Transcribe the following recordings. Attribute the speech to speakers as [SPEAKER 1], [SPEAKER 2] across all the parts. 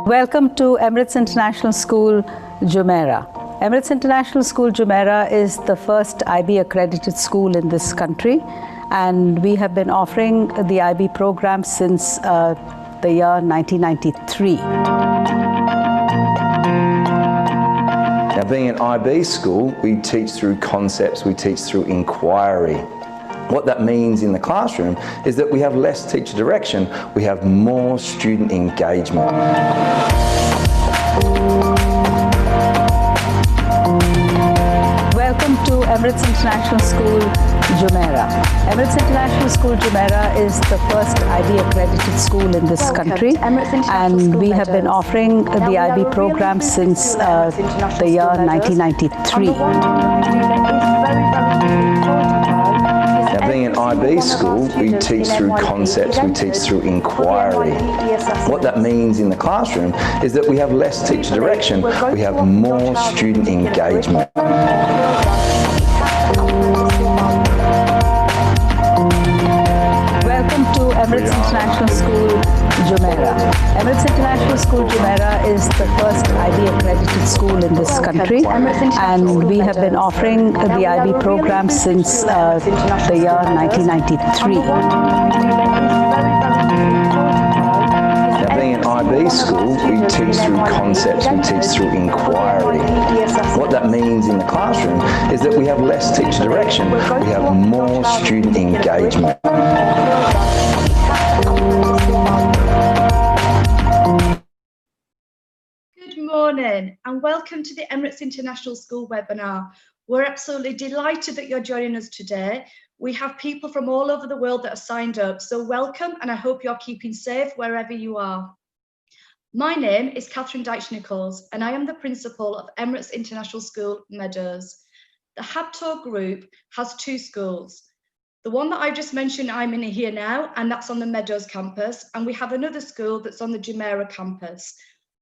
[SPEAKER 1] Welcome to Emirates International School, Jumeirah. Emirates International School, Jumeirah is the first IB accredited school in this country, and we have been offering the IB program since the year 1993.
[SPEAKER 2] Now, being an IB school, we teach through concepts, we teach through inquiry. What that means in the classroom is that we have less teacher direction, we have more student engagement.
[SPEAKER 1] Welcome to Emirates International School, Jumeirah. Emirates International School, Jumeirah is the first IB accredited school in this country, and we have been offering the IB program since the year 1993.
[SPEAKER 2] Now, being an IB school, we teach through concepts, we teach through inquiry. What that means in the classroom is that we have less teacher direction, we have more student engagement.
[SPEAKER 1] Welcome to Emirates International School, Jumeirah. Emirates International School, Jumeirah is the first IB accredited school in this country, and we have been offering the IB program since the year 1993.
[SPEAKER 2] Now, being an IB school, we teach through concepts, we teach through inquiry. What that means in the classroom is that we have less teacher direction, we have more student engagement.
[SPEAKER 3] Good morning and welcome to the Emirates International School webinar. We're absolutely delighted that you're joining us today. We have people from all over the world that are signed up, so welcome, and I hope you're keeping safe wherever you are. My name is Catherine Dyche-Nichols and I am the principal of Emirates International School, Meadows. The Habtor Group has two schools. The one that I just mentioned, I'm in here now, and that's on the Meadows campus, and we have another school that's on the Jumeirah campus.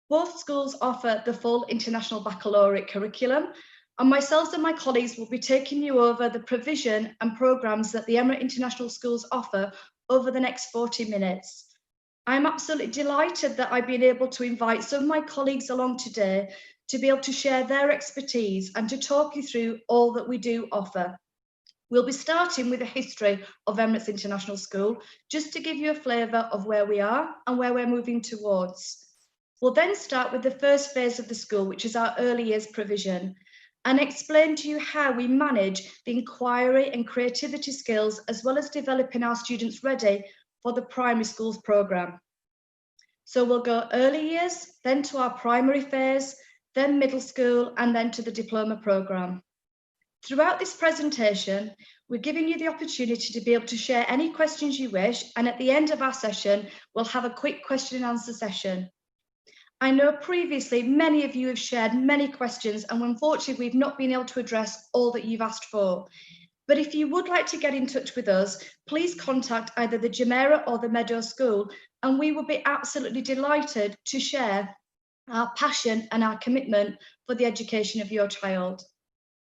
[SPEAKER 3] Both schools offer the full International Baccalaureate curriculum, and myself and my colleagues will be taking you over the provision and programmes that the Emirates International Schools offer over the next 40 minutes. I'm absolutely delighted that I've been able to invite some of my colleagues along today to be able to share their expertise and to talk you through all that we do offer. We'll be starting with a history of Emirates International School, just to give you a flavour of where we are and where we're moving towards. We'll then start with the first phase of the school, which is our early years provision, and explain to you how we manage the inquiry and creativity skills, as well as developing our students ready for the primary schools programme. So we'll go early years, then to our primary phase, then middle school, and then to the diploma programme. Throughout this presentation, we're giving you the opportunity to be able to share any questions you wish, and at the end of our session, we'll have a quick question and answer session. I know previously many of you have shared many questions, and unfortunately we've not been able to address all that you've asked for. But if you would like to get in touch with us, please contact either the Jumeirah or the Meadows School, and we will be absolutely delighted to share our passion and our commitment for the education of your child.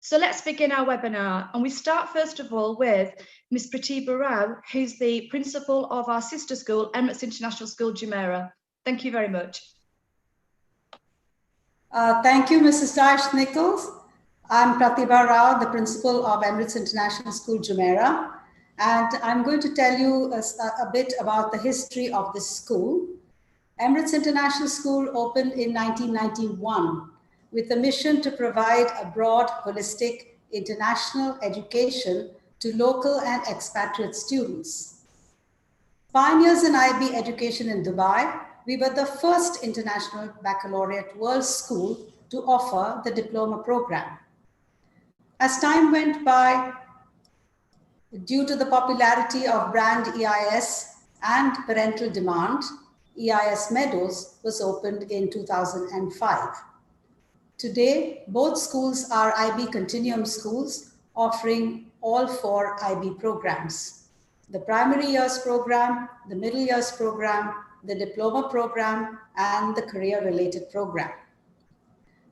[SPEAKER 3] So let's begin our webinar, and we start first of all with Ms. Pratibha Rao, who's the principal of our sister school, Emirates International School, Jumeirah. Thank you very much.
[SPEAKER 4] Thank you, Mrs. Dyche-Nichols. I'm Pratibha Rao, the principal of Emirates International School, Jumeirah, and I'm going to tell you a bit about the history of this school. Emirates International School opened in 1991 with a mission to provide a broad, holistic, international education to local and expatriate students. Pioneers in IB education in Dubai, we were the first international baccalaureate world school to offer the diploma program. As time went by, due to the popularity of brand EIS and parental demand, EIS Meadows was opened in 2005. Today, both schools are IB Continuum schools, offering all four IB programs: the primary years program, the middle years program, the diploma program, and the career-related program.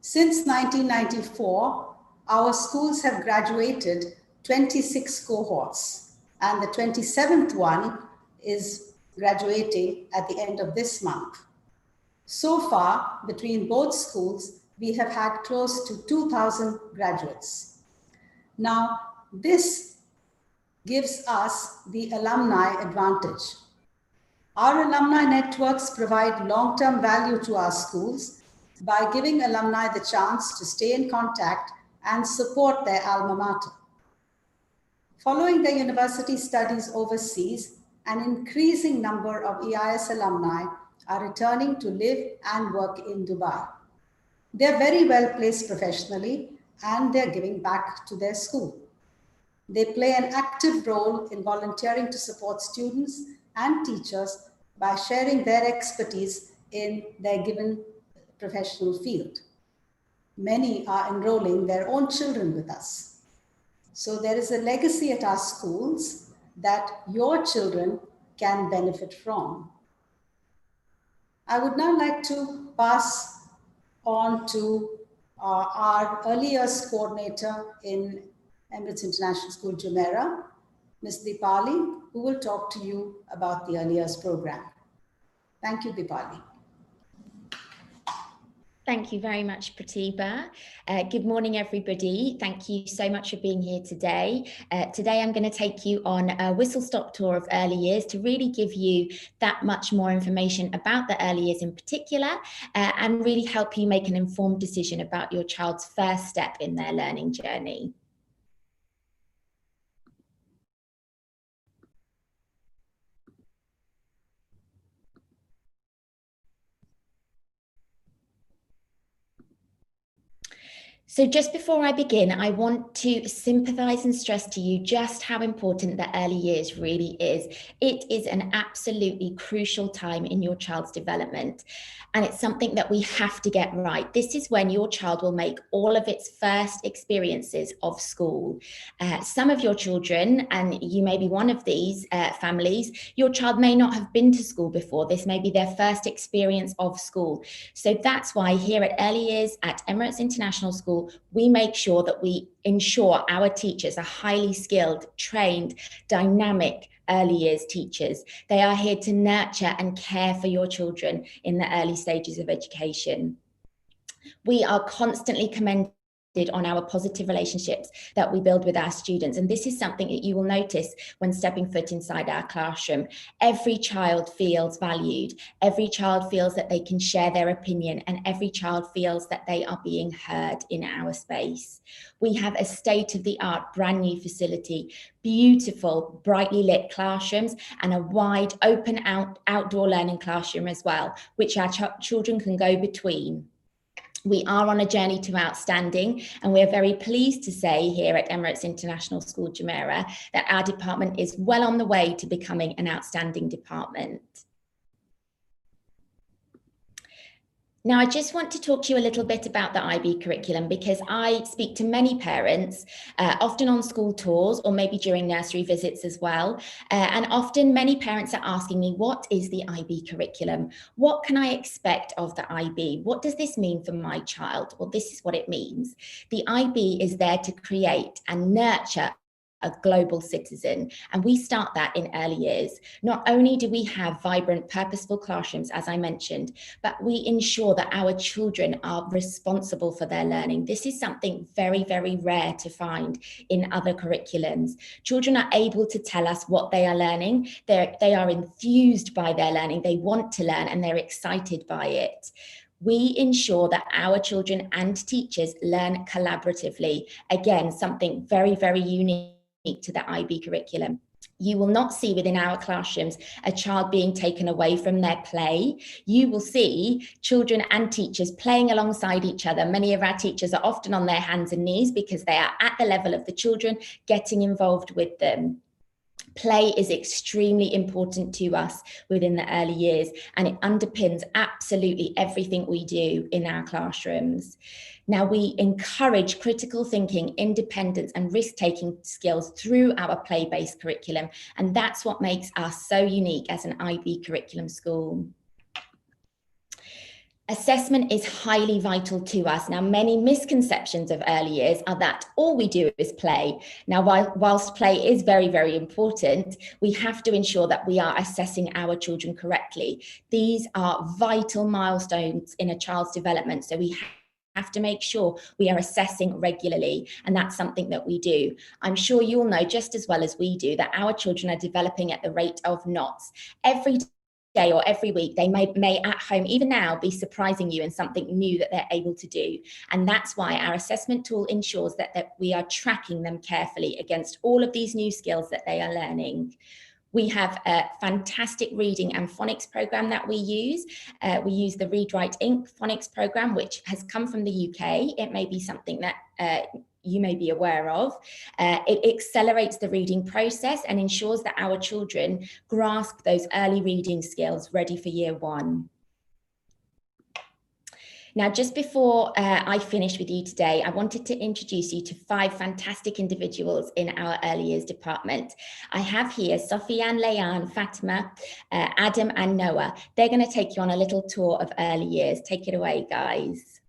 [SPEAKER 4] Since 1994, our schools have graduated 26 cohorts, and the 27th one is graduating at the end of this month. So far, between both schools, we have had close to 2,000 graduates. Now, this gives us the alumni advantage. Our alumni networks provide long-term value to our schools by giving alumni the chance to stay in contact and support their alma mater. Following their university studies overseas, an increasing number of EIS alumni are returning to live and work in Dubai. They're very well placed professionally and they're giving back to their school. They play an active role in volunteering to support students and teachers by sharing their expertise in their given professional field. Many are enrolling their own children with us. So there is a legacy at our schools that your children can benefit from. I would now like to pass on to our early years coordinator in Emirates International School, Jumeirah, Ms. Dipali, who will talk to you about the early years program. Thank you, Dipali.
[SPEAKER 5] Thank you very much, Pratibha. Good morning, everybody. Thank you so much for being here today. Today, I'm going to take you on a whistle-stop tour of early years to really give you that much more information about the early years in particular, and really help you make an informed decision about your child's first step in their learning journey. So just before I begin, I want to sympathise and stress to you just how important the early years really is. It is an absolutely crucial time in your child's development, and it's something that we have to get right. This is when your child will make all of its first experiences of school. Some of your children, and you may be one of these families, your child may not have been to school before. This may be their first experience of school. So that's why here at Early Years at Emirates International School, we make sure that we ensure our teachers are highly skilled, trained, dynamic early years teachers. They are here to nurture and care for your children in the early stages of education. We are constantly commended on our positive relationships that we build with our students. And this is something that you will notice when stepping foot inside our classroom. Every child feels valued. Every child feels that they can share their opinion, and every child feels that they are being heard in our space. We have a state-of-the-art brand new facility, beautiful, brightly lit classrooms, and a wide open outdoor learning classroom as well, which our children can go between. We are on a journey to outstanding, and we're very pleased to say here at Emirates International School, Jumeirah, that our department is well on the way to becoming an outstanding department. Now, I just want to talk to you a little bit about the IB curriculum, because I speak to many parents, often on school tours or maybe during nursery visits as well. And often many parents are asking me, what is the IB curriculum? What can I expect of the IB? What does this mean for my child? Well, this is what it means. The IB is there to create and nurture a global citizen, and we start that in early years. Not only do we have vibrant, purposeful classrooms, as I mentioned, but we ensure that our children are responsible for their learning. This is something very, very rare to find in other curriculums. Children are able to tell us what they are learning. They are enthused by their learning. They want to learn and they're excited by it. We ensure that our children and teachers learn collaboratively. Again, something very, very unique to the IB curriculum. You will not see within our classrooms a child being taken away from their play. You will see children and teachers playing alongside each other. Many of our teachers are often on their hands and knees because they are at the level of the children, getting involved with them. Play is extremely important to us within the early years, and it underpins absolutely everything we do in our classrooms. Now, we encourage critical thinking, independence, and risk-taking skills through our play-based curriculum, and that's what makes us so unique as an IB curriculum school. Assessment is highly vital to us. Now, many misconceptions of early years are that all we do is play. Now, whilst play is very, very important, we have to ensure that we are assessing our children correctly. These are vital milestones in a child's development, so we have to make sure we are assessing regularly, and that's something that we do. I'm sure you all know just as well as we do that our children are developing at the rate of knots. Every day or every week, they may at home, even now, be surprising you in something new that they're able to do. And that's why our assessment tool ensures that we are tracking them carefully against all of these new skills that they are learning. We have a fantastic reading and phonics program that we use. We use the Read Write Inc. phonics program, which has come from the UK. It may be something that you may be aware of. It accelerates the reading process and ensures that our children grasp those early reading skills ready for year one. Now, just before I finish with you today, I wanted to introduce you to 5 fantastic individuals in our early years department. I have here Sofiane, Leanne, Fatima, Adam and Noah. They're going to take you on a little tour of early years. Take it away, guys.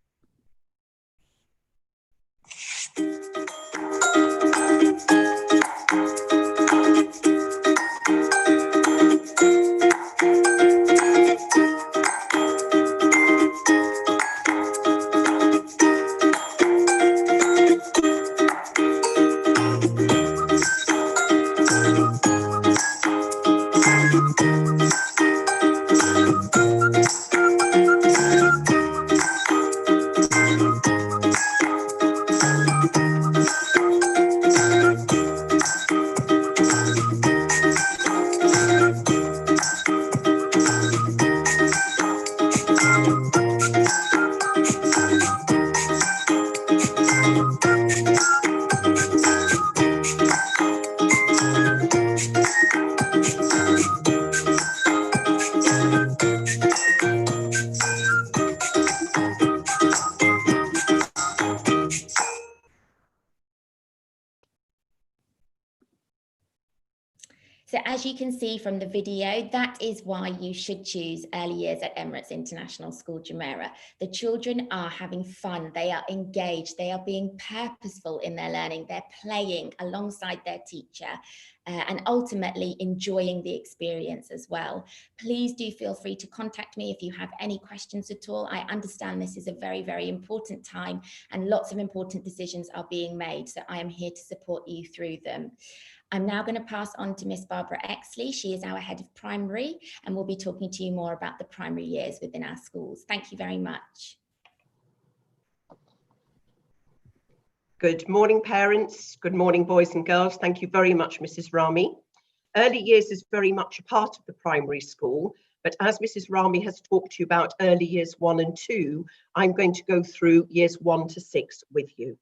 [SPEAKER 5] So as you can see from the video, that is why you should choose early years at Emirates International School, Jumeirah. The children are having fun, they are engaged, they are being purposeful in their learning, they're playing alongside their teacher and ultimately enjoying the experience as well. Please do feel free to contact me if you have any questions at all. I understand this is a very, very important time and lots of important decisions are being made, so I am here to support you through them. I'm now going to pass on to Miss Barbara Exley. She is our head of primary and will be talking to you more about the primary years within our schools. Thank you very much.
[SPEAKER 6] Good morning, parents. Good morning, boys and girls. Thank you very much, Mrs. Rami. Early years is very much a part of the primary school, but as Mrs. Rami has talked to you about early years 1 and 2, I'm going to go through years 1 to 6 with you.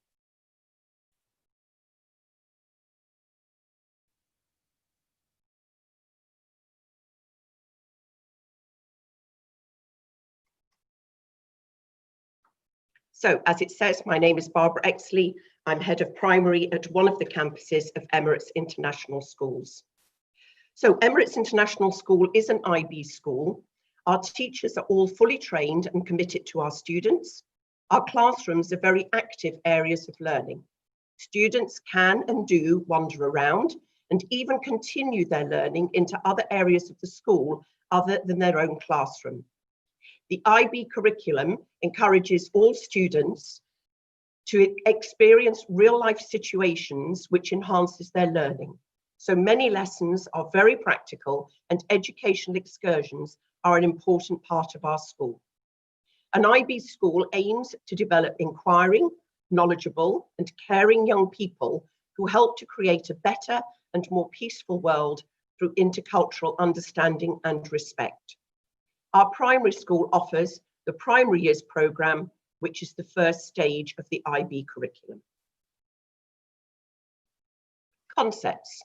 [SPEAKER 6] So, as it says, my name is Barbara Exley. I'm head of primary at one of the campuses of Emirates International Schools. So, Emirates International School is an IB school. Our teachers are all fully trained and committed to our students. Our classrooms are very active areas of learning. Students can and do wander around and even continue their learning into other areas of the school other than their own classroom. The IB curriculum encourages all students to experience real-life situations which enhances their learning. So many lessons are very practical and educational excursions are an important part of our school. An IB school aims to develop inquiring, knowledgeable and caring young people who help to create a better and more peaceful world through intercultural understanding and respect. Our primary school offers the primary years programme, which is the first stage of the IB curriculum. Concepts.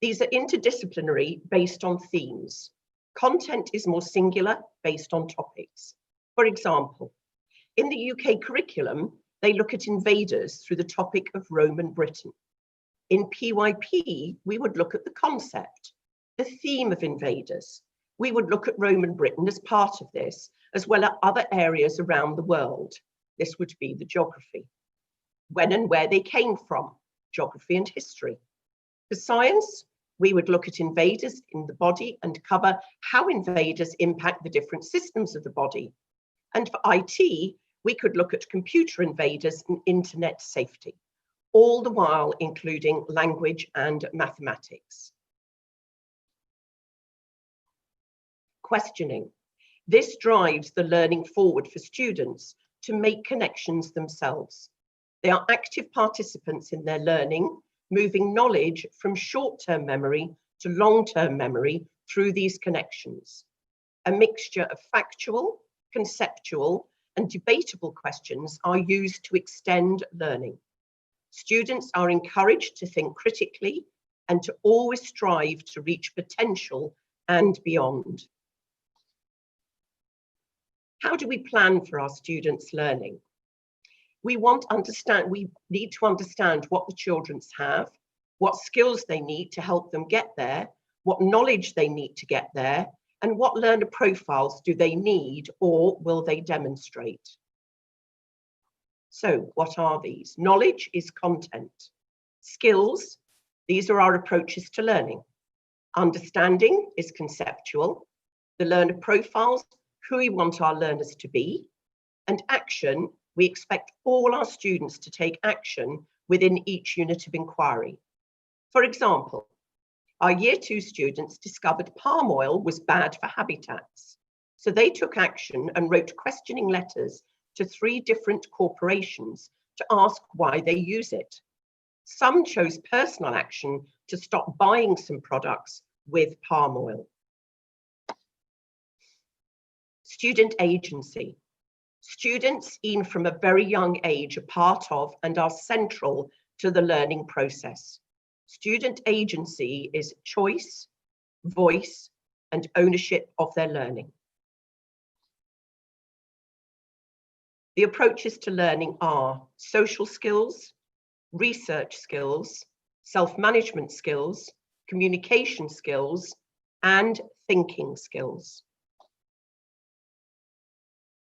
[SPEAKER 6] These are interdisciplinary based on themes. Content is more singular based on topics. For example, in the UK curriculum, they look at invaders through the topic of Roman Britain. In PYP, we would look at the concept, the theme of invaders, We would look at Roman Britain as part of this, as well as other areas around the world. This would be the geography. When and where they came from, geography and history. For science, we would look at invaders in the body and cover how invaders impact the different systems of the body. And for IT, we could look at computer invaders and internet safety, all the while including language and mathematics. Questioning. This drives the learning forward for students to make connections themselves. They are active participants in their learning, moving knowledge from short-term memory to long-term memory through these connections. A mixture of factual, conceptual, and debatable questions are used to extend learning. Students are encouraged to think critically and to always strive to reach potential and beyond. How do we plan for our students' learning? We need to understand what the children have, what skills they need to help them get there, what knowledge they need to get there, and what learner profiles do they need or will they demonstrate? So what are these? Knowledge is content. Skills, these are our approaches to learning. Understanding is conceptual. The learner profiles, who we want our learners to be. And action, we expect all our students to take action within each unit of inquiry. For example, our Year 2 students discovered palm oil was bad for habitats. So they took action and wrote questioning letters to 3 different corporations to ask why they use it. Some chose personal action to stop buying some products with palm oil. Student agency. Students, even from a very young age, are part of and are central to the learning process. Student agency is choice, voice, and ownership of their learning. The approaches to learning are social skills, research skills, self-management skills, communication skills, and thinking skills.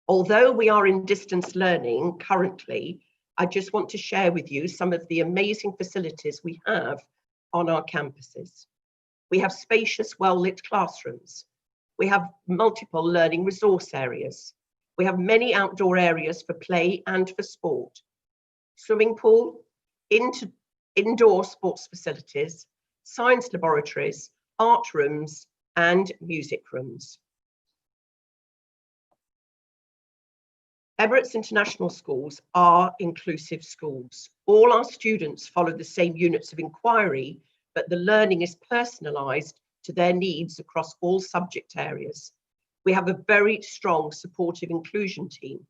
[SPEAKER 6] Although we are in distance learning currently, I just want to share with you some of the amazing facilities we have on our campuses. We have spacious, well-lit classrooms. We have multiple learning resource areas. We have many outdoor areas for play and for sport. Swimming pool, indoor sports facilities, science laboratories, art rooms, and music rooms. Emirates International Schools are inclusive schools. All our students follow the same units of inquiry, but the learning is personalised to their needs across all subject areas. We have a very strong supportive inclusion team.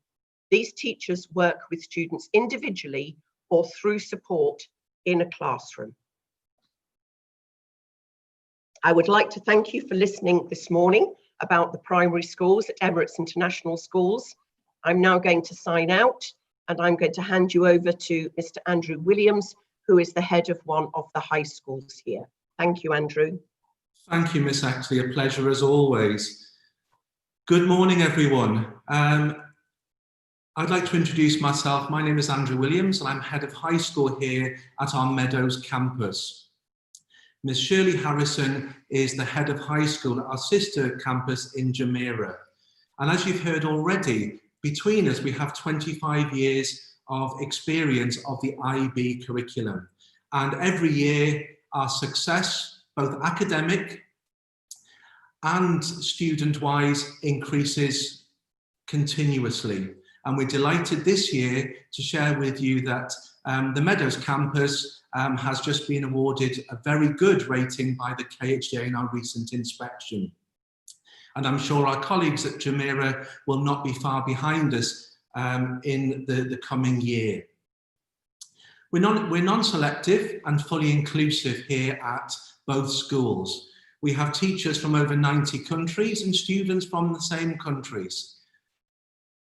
[SPEAKER 6] These teachers work with students individually or through support in a classroom. I would like to thank you for listening this morning about the primary schools at Emirates International Schools. I'm now going to sign out and I'm going to hand you over to Mr. Andrew Williams, who is the head of one of the high schools here. Thank you, Andrew.
[SPEAKER 7] Thank you, Miss Axley. A pleasure as always. Good morning, everyone. I'd like to introduce myself. My name is Andrew Williams and I'm head of high school here at our Meadows campus. Ms. Shirley Harrison is the head of high school at our sister campus in Jumeirah. And as you've heard already, between us, we have 25 years of experience of the IB curriculum. And every year, our success, both academic and student-wise, increases continuously. And we're delighted this year to share with you that the Meadows campus has just been awarded a very good rating by the KHJ in our recent inspection. And I'm sure our colleagues at Jumeirah will not be far behind us in the coming year. We're non-selective and fully inclusive here at both schools. We have teachers from over 90 countries and students from the same countries.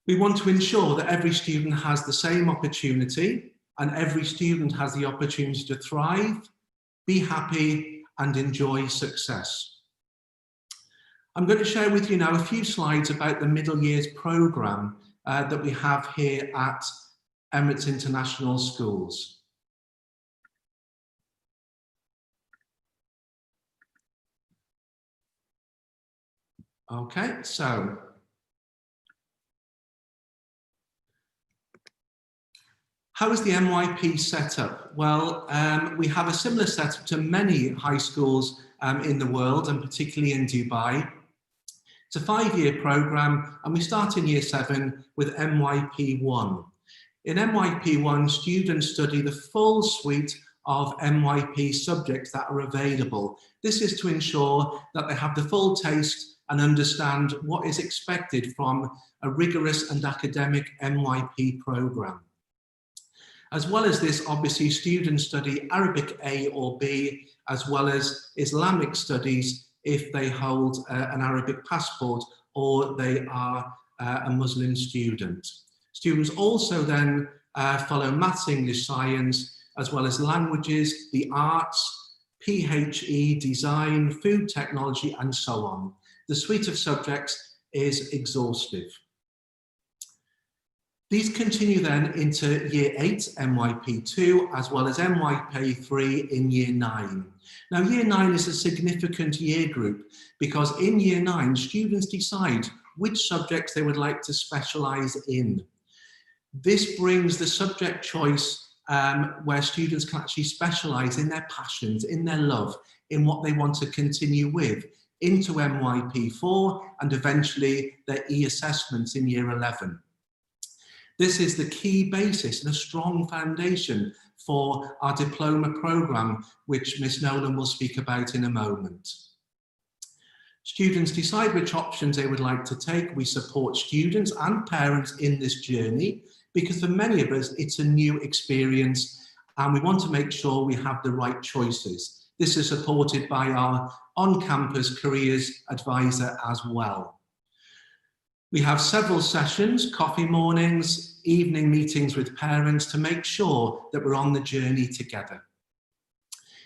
[SPEAKER 7] We want to ensure that every student has the same opportunity and every student has the opportunity to thrive, be happy, and enjoy success. I'm going to share with you now a few slides about the middle years programme that we have here at Emirates International Schools. Okay, so how is the MYP set up? Well, we have a similar setup to many high schools in the world, and particularly in Dubai. It's a 5-year programme, and we start in year 7 with MYP1. In MYP1, students study the full suite of MYP subjects that are available. This is to ensure that they have the full taste and understand what is expected from a rigorous and academic MYP programme. As well as this, obviously, students study Arabic A or B, as well as Islamic studies if they hold an Arabic passport or they are a Muslim student. Students also then follow maths, English, science, as well as languages, the arts, PHE, design, food technology, and so on. The suite of subjects is exhaustive. These continue then into year 8, MYP2, as well as MYP3 in year 9. Now, year 9 is a significant year group because in year 9, students decide which subjects they would like to specialise in. This brings the subject choice where students can actually specialise in their passions, in their love, in what they want to continue with, into MYP4 and eventually their E-assessments in year 11. This is the key basis and a strong foundation for our diploma programme, which Ms. Nolan will speak about in a moment. Students decide which options they would like to take. We support students and parents in this journey because for many of us, it's a new experience and we want to make sure we have the right choices. This is supported by our on-campus careers advisor as well. We have several sessions, coffee mornings, evening meetings with parents to make sure that we're on the journey together.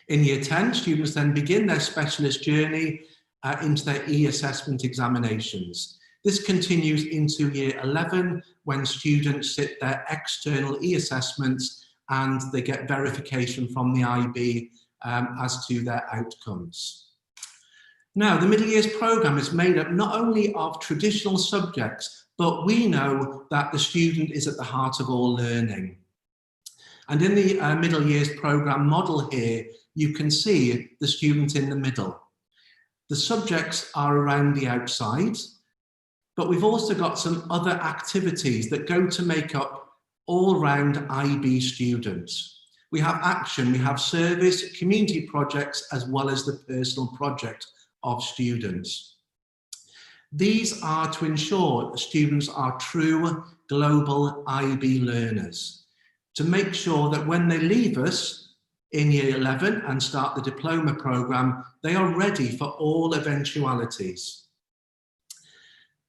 [SPEAKER 7] In year 10, students then begin their specialist journey into their E-assessment examinations. This continues into year 11 when students sit their external E-assessments and they get verification from the IB as to their outcomes. Now, the middle years programme is made up not only of traditional subjects, but we know that the student is at the heart of all learning. And in the middle years programme model here, you can see the student in the middle. The subjects are around the outside, but we've also got some other activities that go to make up all-round IB students. We have action, we have service, community projects, as well as the personal project of students. These are to ensure students are true global IB learners, to make sure that when they leave us in year 11 and start the diploma programme, they are ready for all eventualities.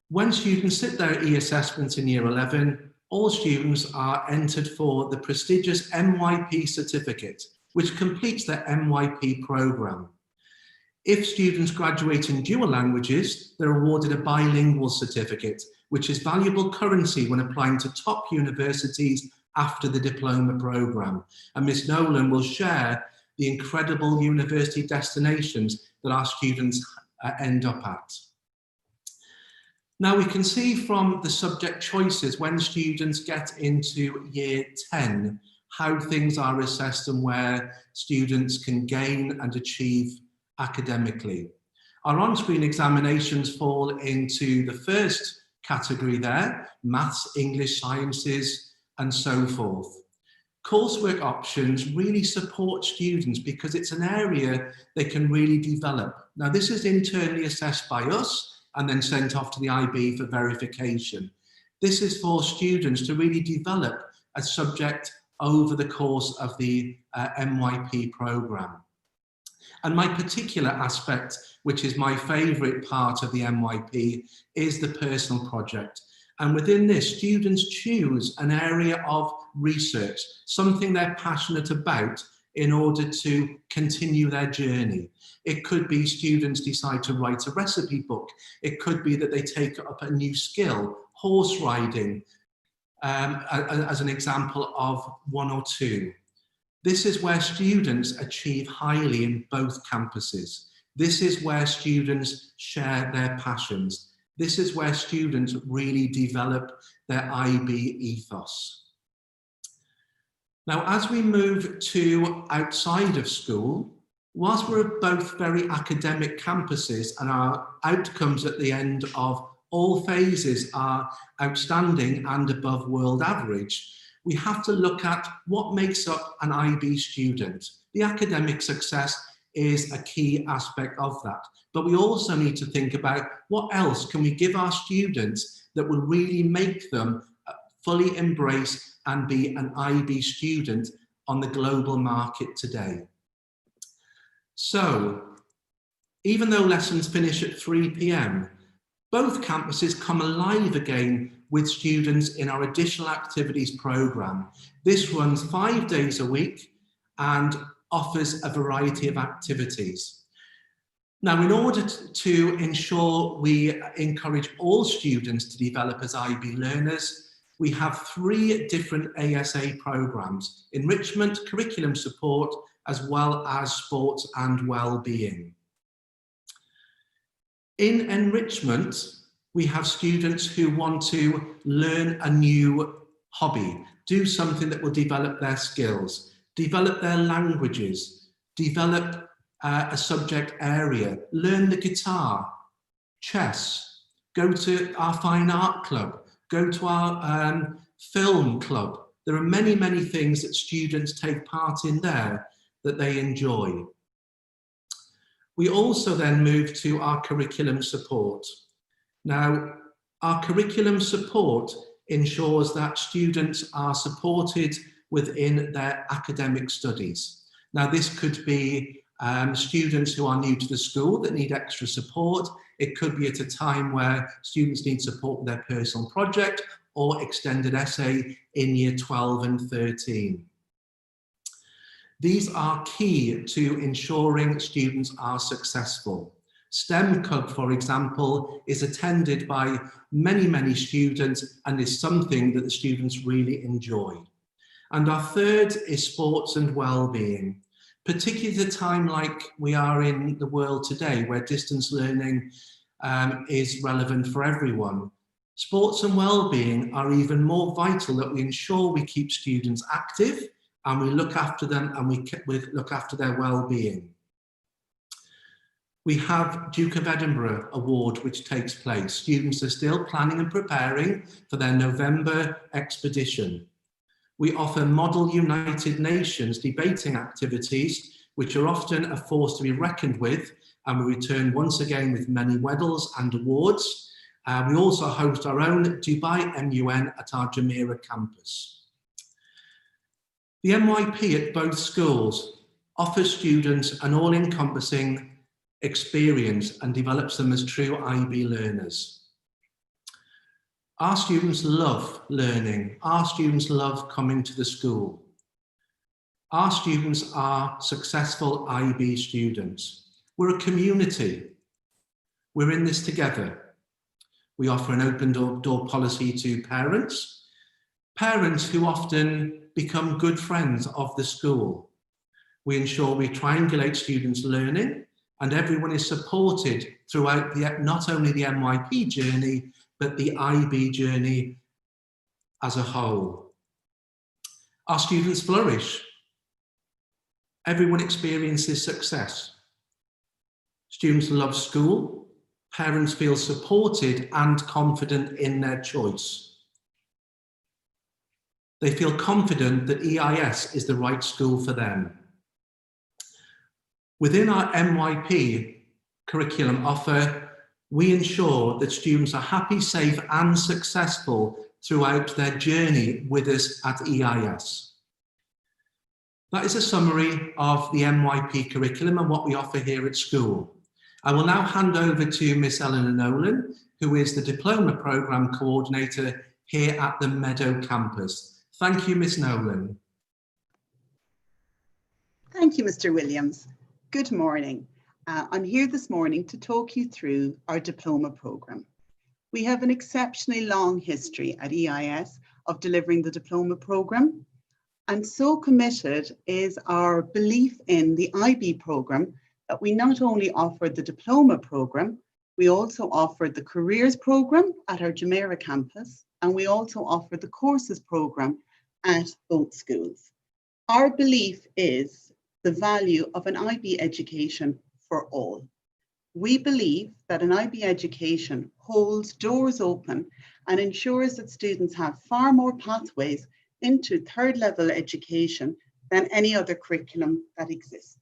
[SPEAKER 7] When students sit their E-assessments in year 11, all students are entered for the prestigious MYP certificate, which completes their MYP programme. If students graduate in dual languages, they're awarded a bilingual certificate, which is valuable currency when applying to top universities after the diploma programme. And Ms. Nolan will share the incredible university destinations that our students end up at. Now we can see from the subject choices when students get into year 10, how things are assessed and where students can gain and achieve academically. Our on-screen examinations fall into the first category there, maths, English, sciences, and so forth. Coursework options really support students because it's an area they can really develop. Now this is internally assessed by us and then sent off to the IB for verification. This is for students to really develop a subject over the course of the MYP programme. And my particular aspect, which is my favourite part of the MYP, is the personal project. And within this, students choose an area of research, something they're passionate about in order to continue their journey. It could be students decide to write a recipe book. It could be that they take up a new skill, horse riding, as an example of one or two. This is where students achieve highly in both campuses. This is where students share their passions. This is where students really develop their IB ethos. Now, as we move to outside of school, whilst we're both very academic campuses and our outcomes at the end of all phases are outstanding and above world average, we have to look at what makes up an IB student. The academic success is a key aspect of that, but we also need to think about what else can we give our students that will really make them fully embrace and be an IB student on the global market today. So, even though lessons finish at 3 p.m, both campuses come alive again with students in our additional activities program. This runs 5 days a week and offers a variety of activities. Now, in order to ensure we encourage all students to develop as IB learners, we have 3 different ASA programs: enrichment, curriculum support, as well as sports and well-being. In enrichment, we have students who want to learn a new hobby, do something that will develop their skills, develop their languages, develop a subject area, learn the guitar, chess, go to our fine art club, go to our film club. There are many, many things that students take part in there that they enjoy. We also then move to our curriculum support. Now, our curriculum support ensures that students are supported within their academic studies. Now, this could be students who are new to the school that need extra support. It could be at a time where students need support with their personal project or extended essay in year 12 and 13. These are key to ensuring students are successful. STEM Club, for example, is attended by many, many students and is something that the students really enjoy. And our third is sports and well-being, particularly at a time like we are in the world today, where distance learning is relevant for everyone. Sports and well-being are even more vital, that we ensure we keep students active and we look after them and we look after their well-being. We have Duke of Edinburgh Award, which takes place. Students are still planning and preparing for their November expedition. We offer Model United Nations debating activities, which are often a force to be reckoned with, and we return once again with many medals and awards. We also host our own Dubai MUN at our Jumeirah campus. The MYP at both schools offers students an all-encompassing experience and develops them as true IB learners. Our students love learning. Our students love coming to the school. Our students are successful IB students. We're a community. We're in this together. We offer an open door policy to parents who often become good friends of the school. We ensure we triangulate students' learning, and everyone is supported throughout not only the MYP journey, but the IB journey as a whole. Our students flourish. Everyone experiences success. Students love school. Parents feel supported and confident in their choice. They feel confident that EIS is the right school for them. Within our MYP curriculum offer, we ensure that students are happy, safe, and successful throughout their journey with us at EIS. That is a summary of the MYP curriculum and what we offer here at school. I will now hand over to Miss Eleanor Nolan, who is the Diploma Programme Coordinator here at the Meadow campus. Thank you, Miss Nolan.
[SPEAKER 8] Thank you, Mr. Williams. Good morning. I'm here this morning to talk you through our diploma programme. We have an exceptionally long history at EIS of delivering the diploma programme, and so committed is our belief in the IB programme that we not only offer the diploma programme, we also offer the careers programme at our Jumeirah campus, and we also offer the courses programme at both schools. Our belief is the value of an IB education for all. We believe that an IB education holds doors open and ensures that students have far more pathways into third level education than any other curriculum that exists.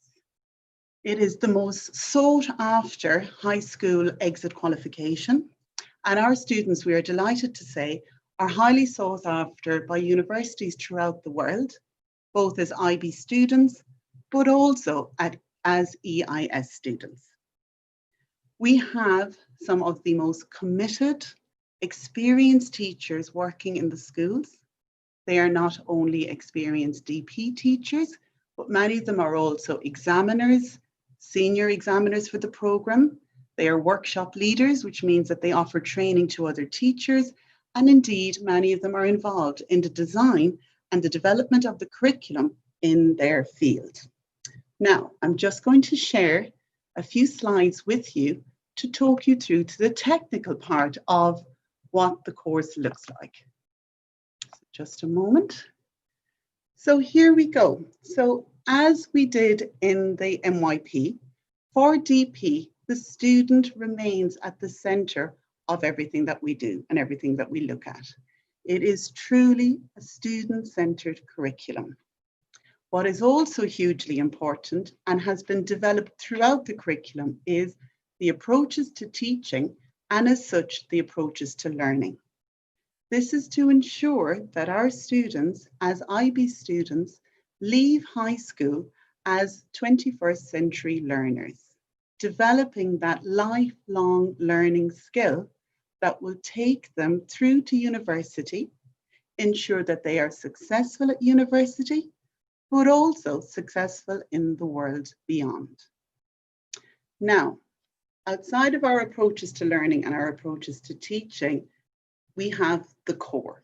[SPEAKER 8] It is the most sought after high school exit qualification, and our students, we are delighted to say, are highly sought after by universities throughout the world, both as IB students, but also as EIS students. We have some of the most committed, experienced teachers working in the schools. They are not only experienced DP teachers, but many of them are also examiners, senior examiners for the programme. They are workshop leaders, which means that they offer training to other teachers. And indeed, many of them are involved in the design and the development of the curriculum in their field. Now, I'm just going to share a few slides with you to talk you through to the technical part of what the course looks like. Just a moment. So here we go. So as we did in the MYP, for DP, the student remains at the center of everything that we do and everything that we look at. It is truly a student-centered curriculum. What is also hugely important and has been developed throughout the curriculum is the approaches to teaching and as such, the approaches to learning. This is to ensure that our students, as IB students, leave high school as 21st century learners, developing that lifelong learning skill that will take them through to university, ensure that they are successful at university, but also successful in the world beyond. Now, outside of our approaches to learning and our approaches to teaching, we have the core.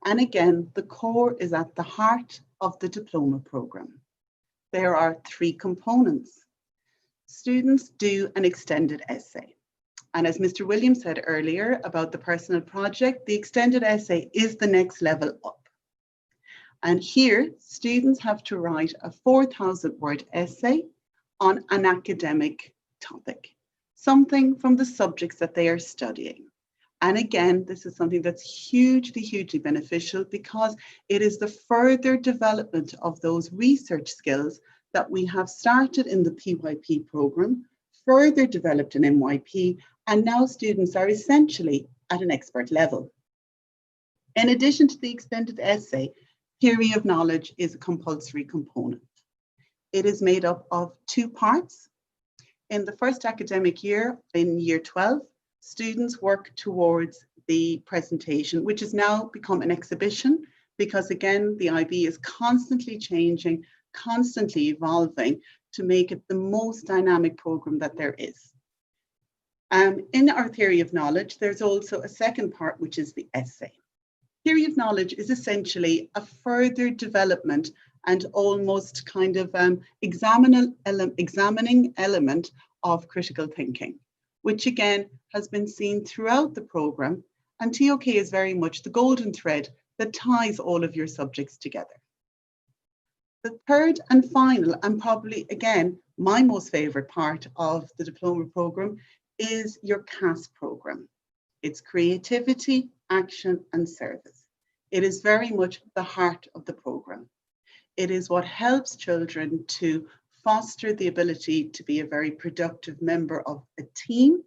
[SPEAKER 8] And again, the core is at the heart of the diploma programme. There are 3 components. Students do an extended essay. And as Mr. Williams said earlier about the personal project, the extended essay is the next level up. And here, students have to write a 4,000-word essay on an academic topic, something from the subjects that they are studying. And again, this is something that's hugely, hugely beneficial because it is the further development of those research skills that we have started in the PYP programme, further developed in MYP, and now students are essentially at an expert level. In addition to the extended essay, theory of knowledge is a compulsory component. It is made up of 2 parts. In the first academic year, in year 12, students work towards the presentation, which has now become an exhibition because again, the IB is constantly changing, constantly evolving to make it the most dynamic program that there is. In our theory of knowledge, there's also a second part, which is the essay. Theory of knowledge is essentially a further development and almost kind of examining element of critical thinking, which again has been seen throughout the program, and TOK is very much the golden thread that ties all of your subjects together. The third and final, and probably again, my most favorite part of the diploma program is your CAS program. It's creativity, action, and service. It is very much the heart of the program. It is what helps children to foster the ability to be a very productive member of a team,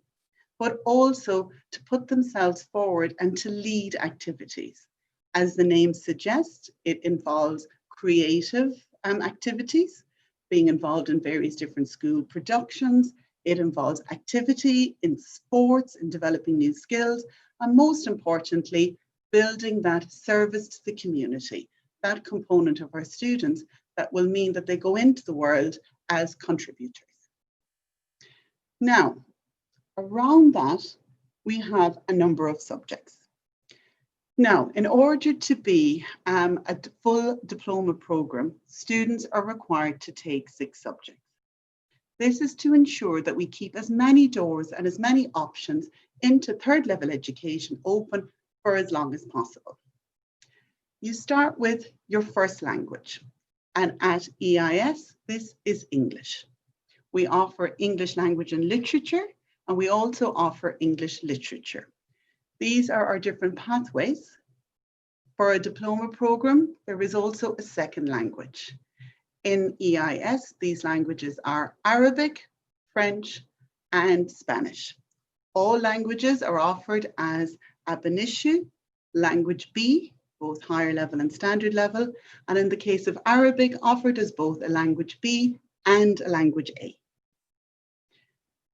[SPEAKER 8] but also to put themselves forward and to lead activities. As the name suggests, it involves creative activities, being involved in various different school productions. It involves activity in sports, in developing new skills, and most importantly, building that service to the community, that component of our students that will mean that they go into the world as contributors. Now, around that, we have a number of subjects. Now, in order to be a full diploma program, students are required to take 6 subjects. This is to ensure that we keep as many doors and as many options into third level education open for as long as possible. You start with your first language, and at EIS, this is English. We offer English language and literature, and we also offer English literature. These are our different pathways. For a diploma program, there is also a second language. In EIS, these languages are Arabic, French, and Spanish. All languages are offered as ab initio, language B, both higher level and standard level, and in the case of Arabic, offered as both a language B and a language A.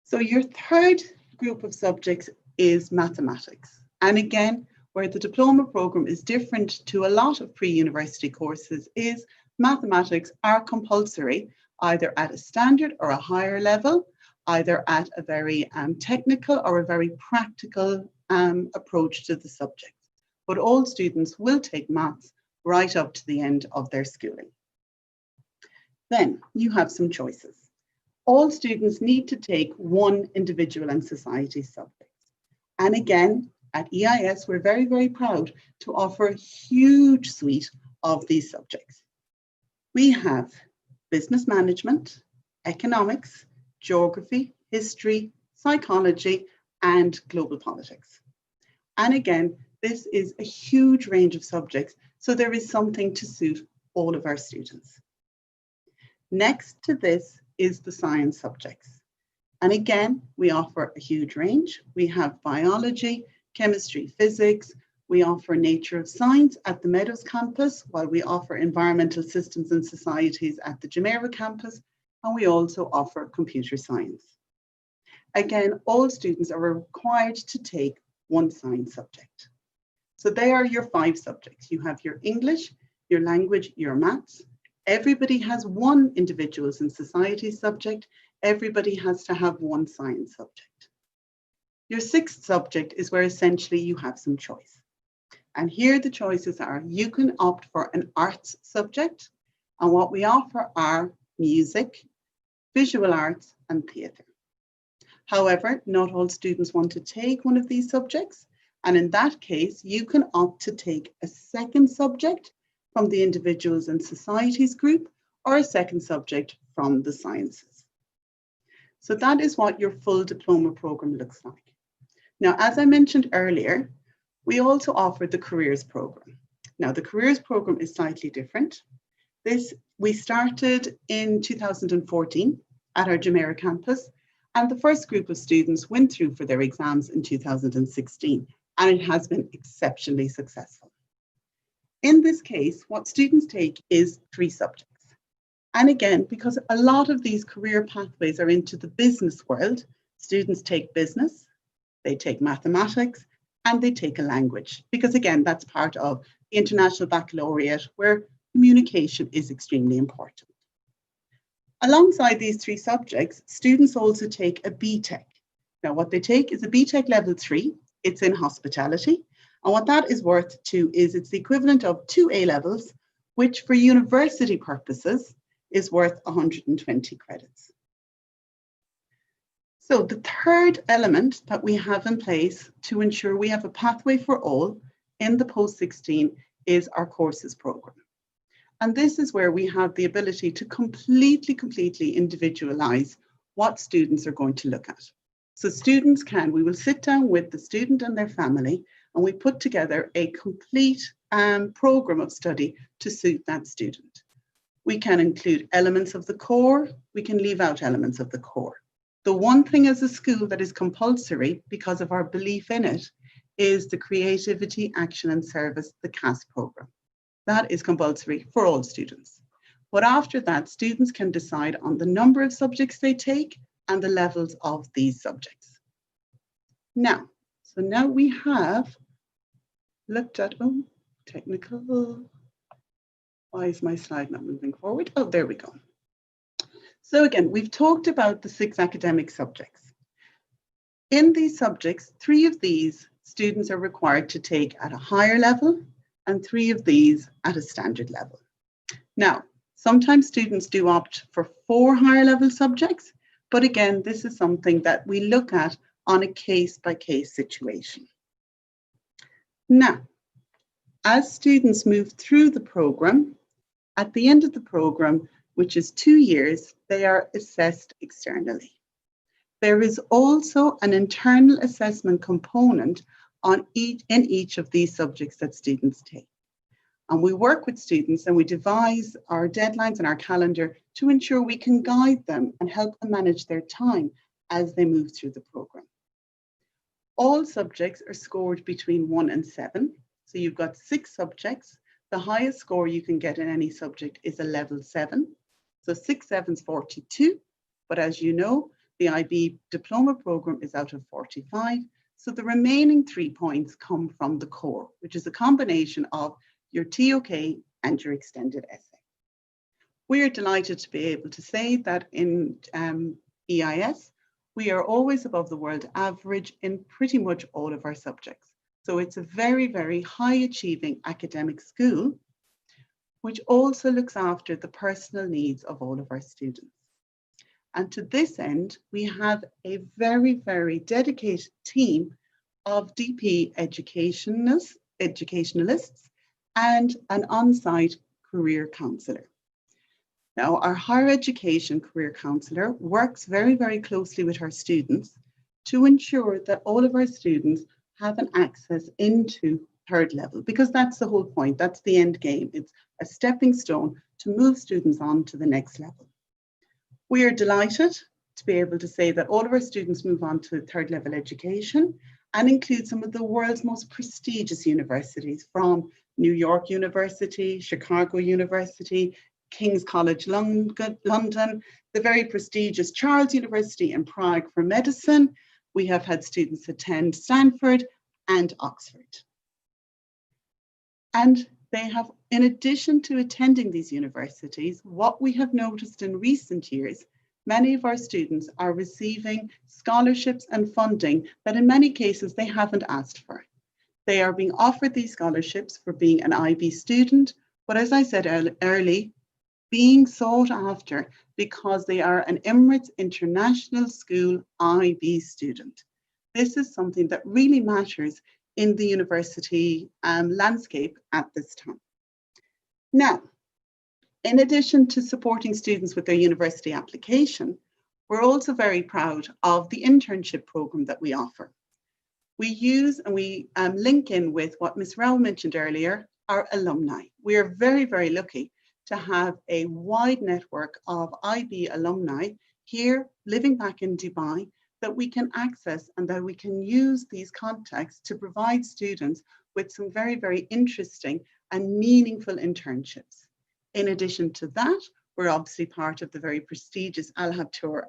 [SPEAKER 8] So your third group of subjects is mathematics. And again, where the diploma program is different to a lot of pre-university courses is mathematics are compulsory either at a standard or a higher level, either at a very technical or a very practical approach to the subject. But all students will take maths right up to the end of their schooling. Then you have some choices. All students need to take 1 individual and society subject. And again, at EIS, we're very, very proud to offer a huge suite of these subjects. We have business management, economics, geography, history, psychology, and global politics. And again, this is a huge range of subjects, so there is something to suit all of our students. Next to this is the science subjects. And again, we offer a huge range. We have biology, chemistry, physics. We offer nature of science at the Meadows campus, while we offer environmental systems and societies at the Jumeirah campus, and we also offer computer science. Again, all students are required to take 1 science subject. So they are your 5 subjects. You have your English, your language, your maths. Everybody has 1 individuals and society subject. Everybody has to have 1 science subject. Your 6th subject is where essentially you have some choice. And here the choices are, you can opt for an arts subject, and what we offer are music, visual arts, and theatre. However, not all students want to take one of these subjects, and in that case, you can opt to take a second subject from the individuals and societies group, or a second subject from the sciences. So that is what your full diploma program looks like. Now, as I mentioned earlier, we also offer the careers program. Now, the careers program is slightly different. We started in 2014 at our Jumeirah campus, and the first group of students went through for their exams in 2016, and it has been exceptionally successful. In this case, what students take is 3 subjects. And again, because a lot of these career pathways are into the business world, students take business, they take mathematics, and they take a language, because again, that's part of the International Baccalaureate, where communication is extremely important. Alongside these 3 subjects, students also take a BTEC. Now, what they take is a BTEC level 3. It's in hospitality. And what that is worth to is it's the equivalent of 2 A-levels, which for university purposes is worth 120 credits. So the third element that we have in place to ensure we have a pathway for all in the post-16 is our courses program. And this is where we have the ability to completely individualize what students are going to look at. So students we will sit down with the student and their family, and we put together a complete program of study to suit that student. We can include elements of the core, we can leave out elements of the core. The one thing as a school that is compulsory because of our belief in it is the Creativity, Action and Service, the CAS program. That is compulsory for all students. But after that, students can decide on the number of subjects they take and the levels of these subjects. Now we have looked at, technical. Why is my slide not moving forward? Oh, there we go. So again, we've talked about the 6 academic subjects. In these subjects, 3 of these students are required to take at a higher level and 3 of these at a standard level. Now, sometimes students do opt for 4 higher level subjects, but again, this is something that we look at on a case-by-case situation. Now, as students move through the program, at the end of the program, which is 2 years, they are assessed externally. There is also an internal assessment component in each of these subjects that students take. And we work with students and we devise our deadlines and our calendar to ensure we can guide them and help them manage their time as they move through the program. All subjects are scored between 1 and 7. So you've got 6 subjects. The highest score you can get in any subject is a level 7. So 6 7's 42. But as you know, the IB Diploma program is out of 45. So the remaining 3 points come from the core, which is a combination of your TOK and your extended essay. We are delighted to be able to say that in EIS, we are always above the world average in pretty much all of our subjects. So it's a very, very high achieving academic school, which also looks after the personal needs of all of our students. And to this end, we have a very, very dedicated team of DP educationalists and an on-site career counsellor. Now, our higher education career counsellor works very, very closely with our students to ensure that all of our students have an access into 3rd level, because that's the whole point. That's the end game. It's a stepping stone to move students on to the next level. We are delighted to be able to say that all of our students move on to 3rd level education and include some of the world's most prestigious universities, from New York University, Chicago University, King's College London, the very prestigious Charles University in Prague for medicine. We have had students attend Stanford and Oxford. And they have, in addition to attending these universities, what we have noticed in recent years, many of our students are receiving scholarships and funding that in many cases they haven't asked for. They are being offered these scholarships for being an IB student, but as I said early, being sought after because they are an Emirates International School IB student. This is something that really matters in the university landscape at this time. Now, in addition to supporting students with their university application, we're also very proud of the internship program that we offer. We use and we link in with what Ms. Rao mentioned earlier, our alumni. We are very, very lucky to have a wide network of IB alumni here living back in Dubai that we can access and that we can use these contacts to provide students with some very, very interesting and meaningful internships. In addition to that, we're obviously part of the very prestigious Al Habtoor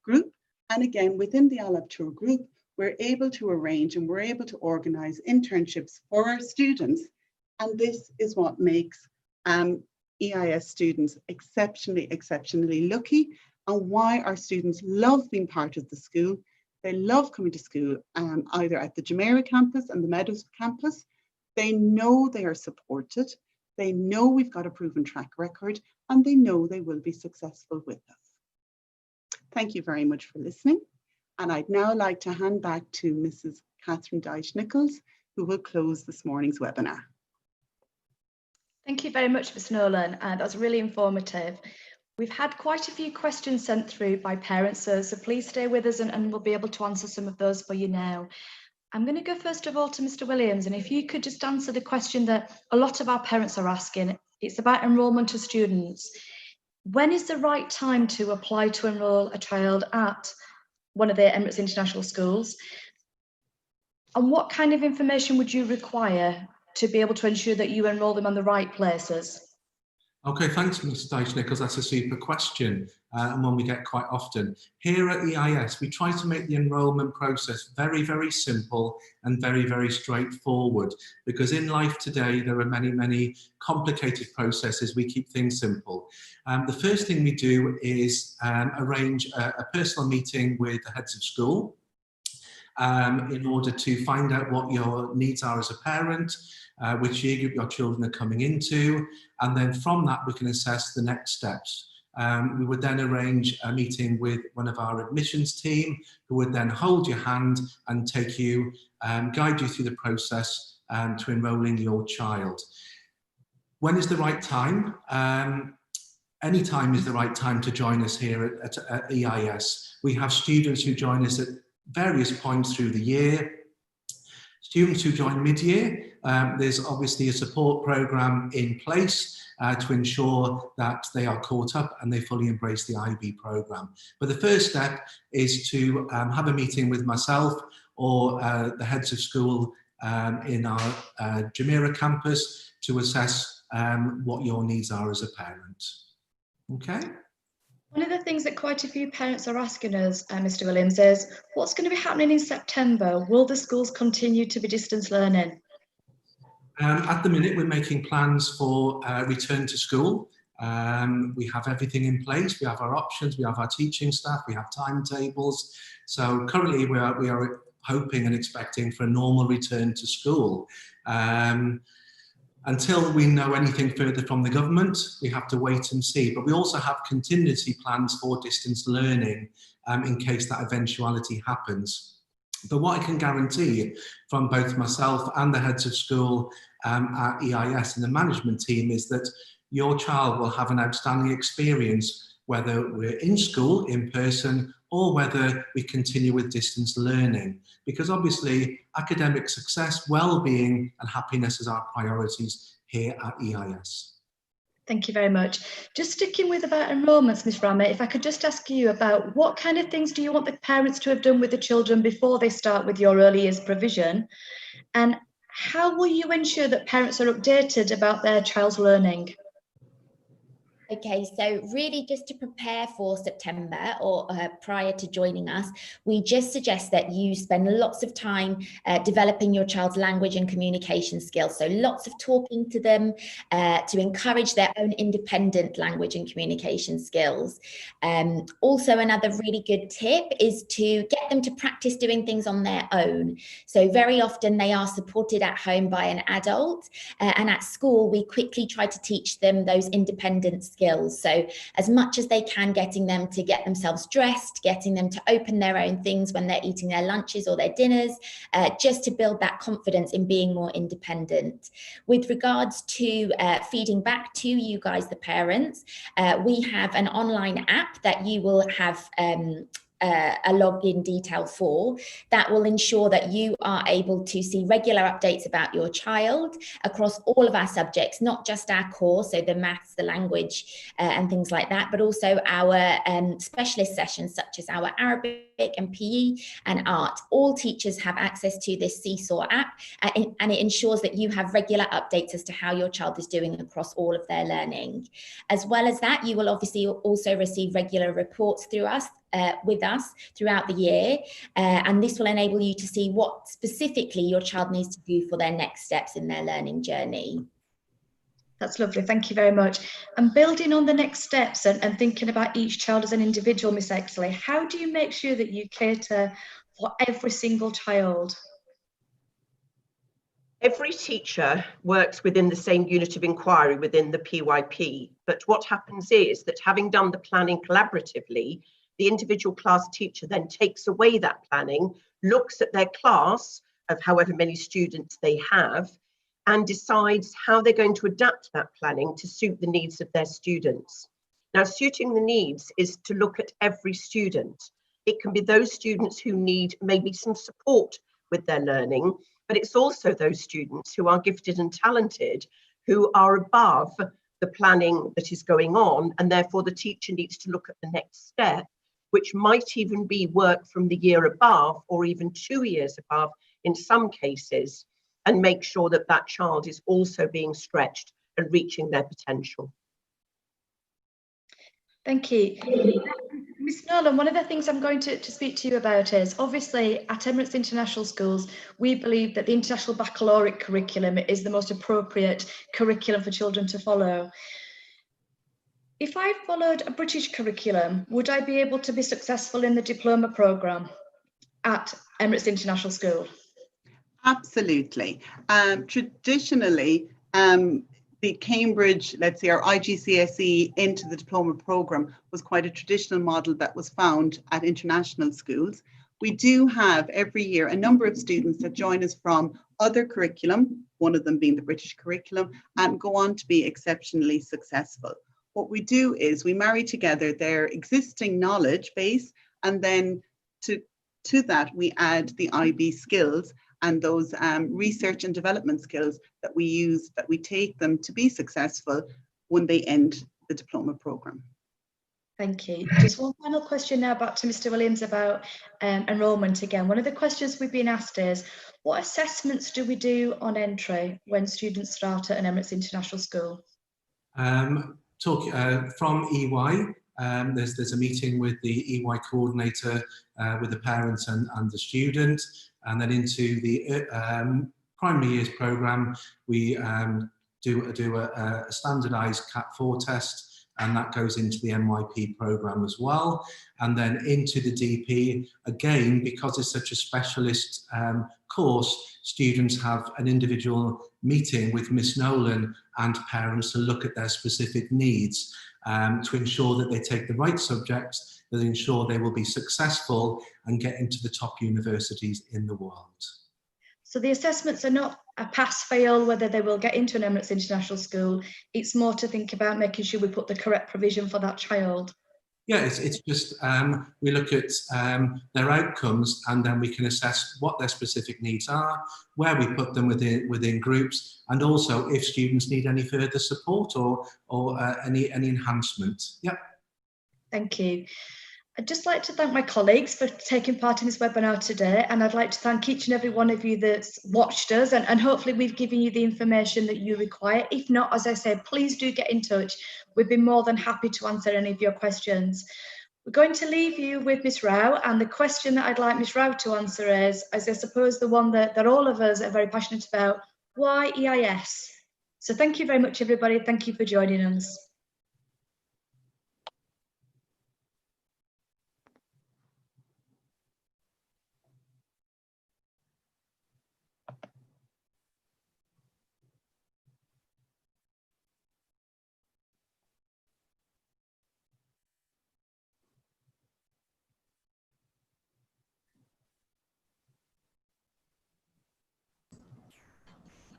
[SPEAKER 8] group. And again, within the Al Habtoor group, we're able to arrange and we're able to organize internships for our students. And this is what makes EIS students exceptionally lucky, and why our students love being part of the school. They love coming to school either at the Jumeirah campus and the Meadows campus. They know they are supported. They know we've got a proven track record, and they know they will be successful with us. Thank you very much for listening. And I'd now like to hand back to Mrs. Catherine Dyche-Nichols, who will close this morning's webinar.
[SPEAKER 3] Thank you very much, Ms. Nolan. That was really informative. We've had quite a few questions sent through by parents, so please stay with us and we'll be able to answer some of those for you now. I'm going to go first of all to Mr. Williams, and if you could just answer the question that a lot of our parents are asking. It's about enrolment of students. When is the right time to apply to enrol a child at one of the Emirates International Schools? And what kind of information would you require to be able to ensure that you enrol them on the right places?
[SPEAKER 7] Okay, thanks, Mr. Dyche-Nichols. That's a super question, and one we get quite often. Here at EIS, we try to make the enrolment process very, very simple and very, very straightforward, because in life today, there are many, many complicated processes. We keep things simple. The first thing we do is arrange a personal meeting with the heads of school in order to find out what your needs are as a parent, which year group your children are coming into, and then from that we can assess the next steps. We would then arrange a meeting with one of our admissions team, who would then hold your hand and take you, guide you through the process to enrolling your child. When is the right time? Any time is the right time to join us here at EIS. We have students who join us at various points through the year. Students who join mid-year, there's obviously a support programme in place to ensure that they are caught up and they fully embrace the IB programme. But the first step is to have a meeting with myself or the heads of school in our Jumeirah campus to assess what your needs are as a parent. Okay?
[SPEAKER 3] One of the things that quite a few parents are asking us, Mr. Williams, is what's going to be happening in September? Will the schools continue to be distance learning?
[SPEAKER 7] At the minute, we're making plans for return to school. We have everything in place. We have our options, we have our teaching staff, we have timetables. So currently we are hoping and expecting for a normal return to school. Until we know anything further from the government, we have to wait and see. But we also have contingency plans for distance learning in case that eventuality happens. But what I can guarantee from both myself and the heads of school at EIS and the management team is that your child will have an outstanding experience, whether we're in school, in person, or whether we continue with distance learning. Because obviously academic success, well-being and happiness is our priorities here at EIS.
[SPEAKER 3] Thank you very much. Just sticking with about enrolments, Ms. Rama, if I could just ask you about what kind of things do you want the parents to have done with the children before they start with your early years provision? And how will you ensure that parents are updated about their child's learning?
[SPEAKER 5] Okay, so really just to prepare for September or prior to joining us, we just suggest that you spend lots of time developing your child's language and communication skills. So lots of talking to them to encourage their own independent language and communication skills. Also, another really good tip is to get them to practice doing things on their own. So very often they are supported at home by an adult, and at school we quickly try to teach them those independent skills. So as much as they can, getting them to get themselves dressed, getting them to open their own things when they're eating their lunches or their dinners, just to build that confidence in being more independent. With regards to feeding back to you guys, the parents, we have an online app that you will have a login detail for that will ensure that you are able to see regular updates about your child across all of our subjects, not just our core, so the maths, the language and things like that, but also our specialist sessions such as our Arabic and PE and art. All teachers have access to this Seesaw app and it ensures that you have regular updates as to how your child is doing across all of their learning. As well as that, you will obviously also receive regular reports through us with us throughout the year, and this will enable you to see what specifically your child needs to do for their next steps in their learning journey.
[SPEAKER 3] That's lovely, thank you very much. And building on the next steps and thinking about each child as an individual, Miss Exley, how do you make sure that you cater for every single child?
[SPEAKER 6] Every teacher works within the same unit of inquiry within the PYP, but what happens is that having done the planning collaboratively, the individual class teacher then takes away that planning, looks at their class of however many students they have, and decides how they're going to adapt that planning to suit the needs of their students. Now, suiting the needs is to look at every student. It can be those students who need maybe some support with their learning, but it's also those students who are gifted and talented, who are above the planning that is going on, and therefore the teacher needs to look at the next step, which might even be work from the year above or even 2 years above in some cases, and make sure that that child is also being stretched and reaching their potential.
[SPEAKER 3] Thank you. Ms. Nolan, one of the things I'm going to speak to you about is, obviously, at Emirates International Schools, we believe that the International Baccalaureate curriculum is the most appropriate curriculum for children to follow. If I followed a British curriculum, would I be able to be successful in the diploma programme at Emirates International School?
[SPEAKER 8] Absolutely. Traditionally, the Cambridge, let's say our IGCSE into the diploma programme was quite a traditional model that was found at international schools. We do have every year a number of students that join us from other curriculum, one of them being the British curriculum, and go on to be exceptionally successful. What we do is we marry together their existing knowledge base, and then to that we add the IB skills and those research and development skills that we use, that we take them to be successful when they end the diploma programme.
[SPEAKER 3] Thank you. Just one final question now back to Mr. Williams about enrolment again. One of the questions we've been asked is, what assessments do we do on entry when students start at an Emirates International School?
[SPEAKER 7] From EY, there's a meeting with the EY coordinator, with the parents and the student, and then into the primary years programme, we do a standardised Cat 4 test, and that goes into the MYP programme as well. And then into the DP, again, because it's such a specialist course, students have an individual meeting with Miss Nolan and parents to look at their specific needs, to ensure that they take the right subjects, that ensure they will be successful and get into the top universities in the world.
[SPEAKER 3] So the assessments are not a pass-fail whether they will get into an Emirates International School. It's more to think about making sure we put the correct provision for that child.
[SPEAKER 7] Yeah, it's just we look at their outcomes, and then we can assess what their specific needs are, where we put them within groups, and also if students need any further support or any enhancement. Yep.
[SPEAKER 3] Thank you. I'd just like to thank my colleagues for taking part in this webinar today, and I'd like to thank each and every one of you that's watched us, and hopefully we've given you the information that you require. If not, as I said, please do get in touch. We'd be more than happy to answer any of your questions. We're going to leave you with Ms. Rao, and the question that I'd like Ms. Rao to answer is, as I suppose the one that all of us are very passionate about, why EIS? So thank you very much, everybody. Thank you for joining us.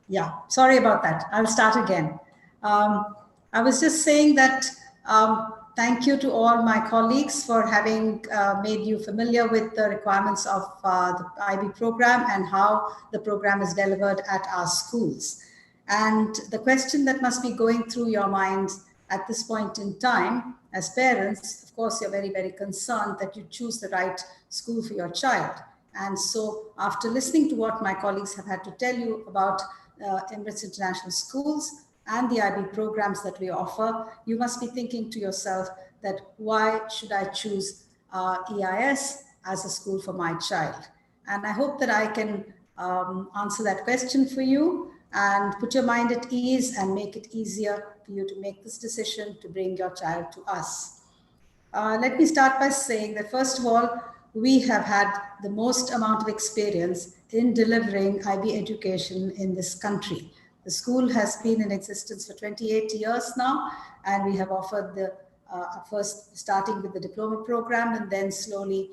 [SPEAKER 4] Yeah, sorry about that. I'll start again. I was just saying that thank you to all my colleagues for having made you familiar with the requirements of the IB program and how the program is delivered at our schools. And the question that must be going through your minds at this point in time, as parents, of course, you're very, very concerned that you choose the right school for your child. And so after listening to what my colleagues have had to tell you about Emirates International Schools and the IB programs that we offer, you must be thinking to yourself that why should I choose EIS as a school for my child? And I hope that I can answer that question for you and put your mind at ease and make it easier for you to make this decision to bring your child to us. Let me start by saying that first of all, we have had the most amount of experience in delivering IB education in this country. The school has been in existence for 28 years now, and we have offered the first starting with the diploma program and then slowly,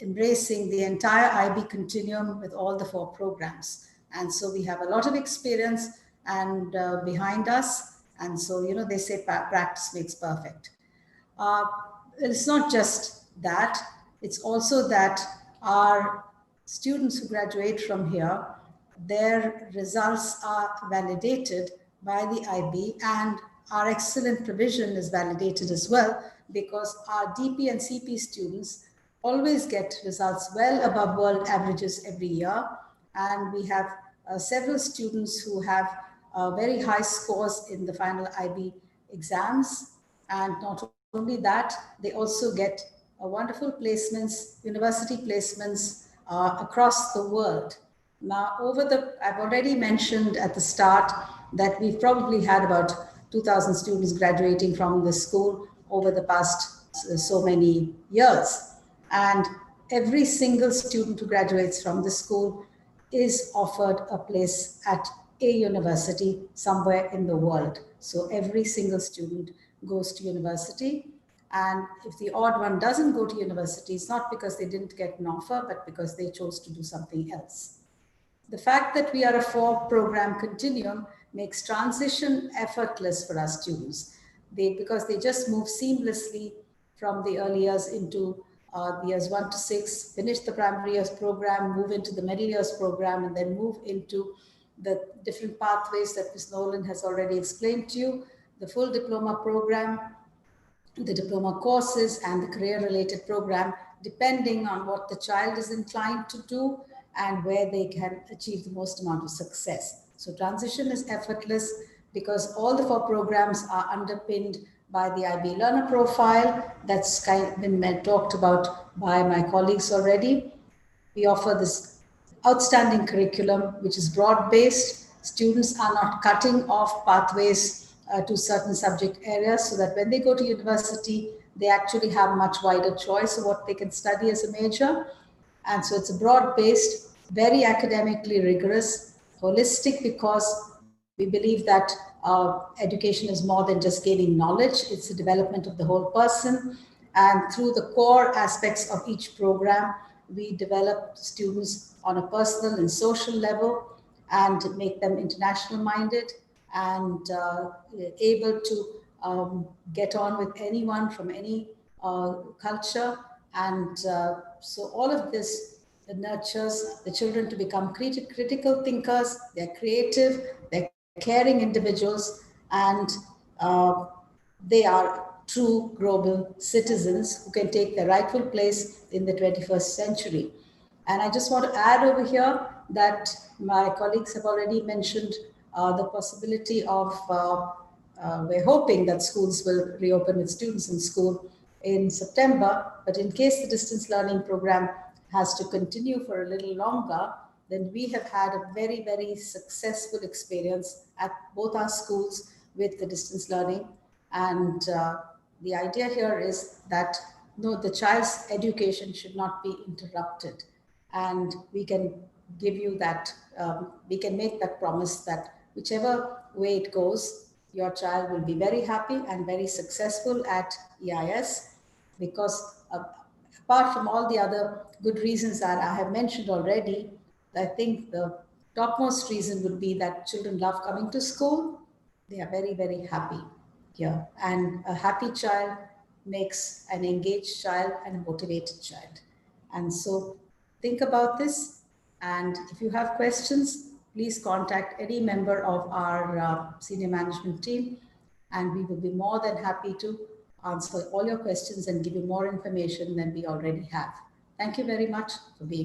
[SPEAKER 4] embracing the entire IB continuum with all the 4 programs. And so we have a lot of experience and behind us. And so, they say practice makes perfect. It's not just that, it's also that our students who graduate from here, their results are validated by the IB, and our excellent provision is validated as well, because our DP and CP students always get results well above world averages every year. And we have several students who have very high scores in the final IB exams. And not only that, they also get wonderful placements, university placements across the world. Now, I've already mentioned at the start that we've probably had about 2,000 students graduating from the school over the past so many years. And every single student who graduates from the school is offered a place at a university somewhere in the world. So every single student goes to university. And if the odd one doesn't go to university, it's not because they didn't get an offer, but because they chose to do something else. The fact that we are a 4-program continuum makes transition effortless for our students. Because they just move seamlessly from the early years into the years 1 to 6, finish the primary years program, move into the middle years program, and then move into the different pathways that Ms. Nolan has already explained to you, the full diploma program, the diploma courses, and the career-related program, depending on what the child is inclined to do and where they can achieve the most amount of success. So transition is effortless because all the 4 programs are underpinned by the IB learner profile that's been talked about by my colleagues already. We offer this outstanding curriculum, which is broad-based. Students are not cutting off pathways to certain subject areas, so that when they go to university, they actually have much wider choice of what they can study as a major. And so it's a broad-based, very academically rigorous, holistic, because we believe that education is more than just gaining knowledge. It's the development of the whole person. And through the core aspects of each program, we develop students on a personal and social level and make them international minded and able to get on with anyone from any culture. And so all of this nurtures the children to become critical thinkers. They're creative, they're caring individuals, and they are true global citizens who can take their rightful place in the 21st century. And I just want to add over here that my colleagues have already mentioned the possibility of, we're hoping that schools will reopen with students in school in September, but in case the distance learning program has to continue for a little longer, then we have had a very, very successful experience at both our schools with the distance learning. And the idea here is that no, the child's education should not be interrupted. And we can give you that, we can make that promise that whichever way it goes, your child will be very happy and very successful at EIS, because apart from all the other good reasons that I have mentioned already, I think the topmost reason would be that children love coming to school. They are very, very happy here. And a happy child makes an engaged child and a motivated child. And so think about this. And if you have questions, please contact any member of our senior management team, and we will be more than happy to answer all your questions and give you more information than we already have. Thank you very much for being